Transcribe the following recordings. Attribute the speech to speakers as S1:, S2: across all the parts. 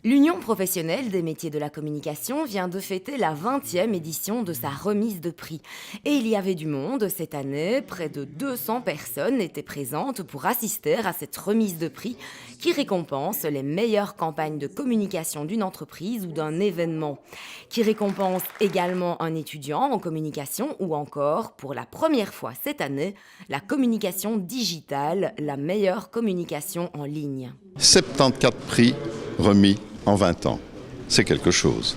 S1: L'Union professionnelle des métiers de la communication vient de fêter la 20e édition de sa remise de prix. Et il y avait du monde cette année, près de 200 personnes étaient présentes pour assister à cette remise de prix qui récompense les meilleures campagnes de communication d'une entreprise ou d'un événement, qui récompense également un étudiant en communication ou encore, pour la première fois cette année, la communication digitale, la meilleure communication en ligne.
S2: 74 prix remis en 20 ans. C'est quelque chose.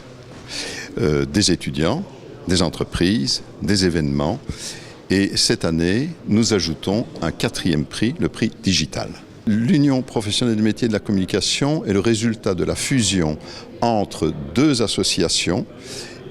S2: Des étudiants, des entreprises, des événements. Et cette année, nous ajoutons un 4e prix, le prix digital. L'Union professionnelle des métiers de la communication est le résultat de la fusion entre deux associations.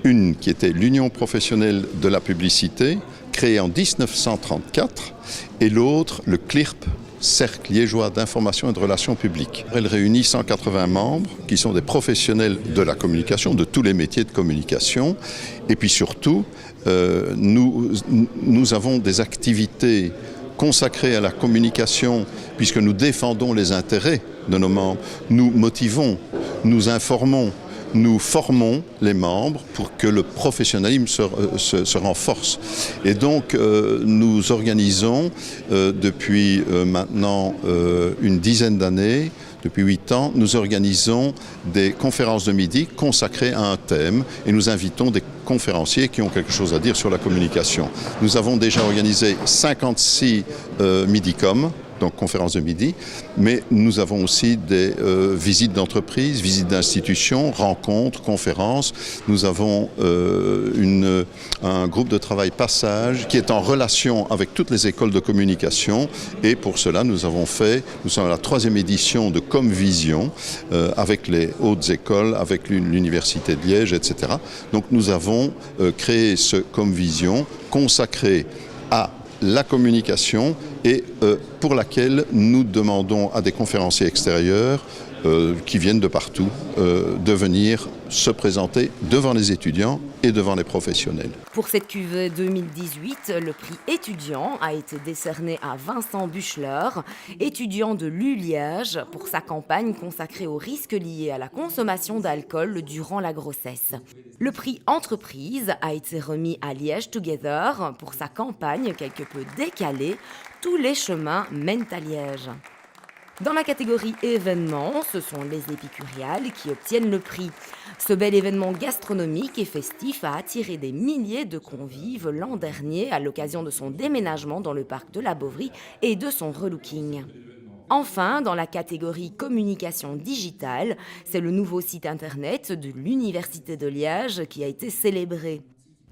S2: Une qui était l'Union professionnelle de la publicité, créée en 1934, et l'autre, le CLIRP, Cercle liégeois d'information et de relations publiques. Elle réunit 180 membres qui sont des professionnels de la communication, de tous les métiers de communication. Et puis surtout, nous avons des activités consacrées à la communication puisque nous défendons les intérêts de nos membres. Nous motivons, nous informons, nous formons les membres pour que le professionnalisme se renforce. Et donc, nous organisons depuis maintenant une dizaine d'années, depuis 8 ans, nous organisons des conférences de midi consacrées à un thème et nous invitons des conférenciers qui ont quelque chose à dire sur la communication. Nous avons déjà organisé 56 Midicom, donc conférences de midi, mais nous avons aussi des visites d'entreprises, visites d'institutions, rencontres, conférences. Nous avons un groupe de travail Passage qui est en relation avec toutes les écoles de communication et pour cela nous sommes à la 3e édition de Comvision avec les hautes écoles, avec l'Université de Liège, etc. Donc nous avons créé ce Comvision consacré à la communication et pour laquelle nous demandons à des conférenciers extérieurs qui viennent de partout de venir se présenter devant les étudiants et devant les professionnels.
S1: Pour cette cuvée 2018, le prix étudiant a été décerné à Vincent Buchler, étudiant de l'U-Liège, pour sa campagne consacrée aux risques liés à la consommation d'alcool durant la grossesse. Le prix entreprise a été remis à Liège Together pour sa campagne quelque peu décalée « Tous les chemins mènent à Liège ». Dans la catégorie événements, ce sont les Épicuriales qui obtiennent le prix. Ce bel événement gastronomique et festif a attiré des milliers de convives l'an dernier à l'occasion de son déménagement dans le parc de la Bovry et de son relooking. Enfin, dans la catégorie communication digitale, c'est le nouveau site internet de l'Université de Liège qui a été célébré.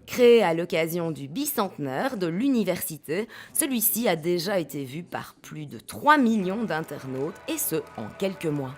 S1: Créé à l'occasion du bicentenaire de l'université, celui-ci a déjà été vu par plus de 3 millions d'internautes, et ce, en quelques mois.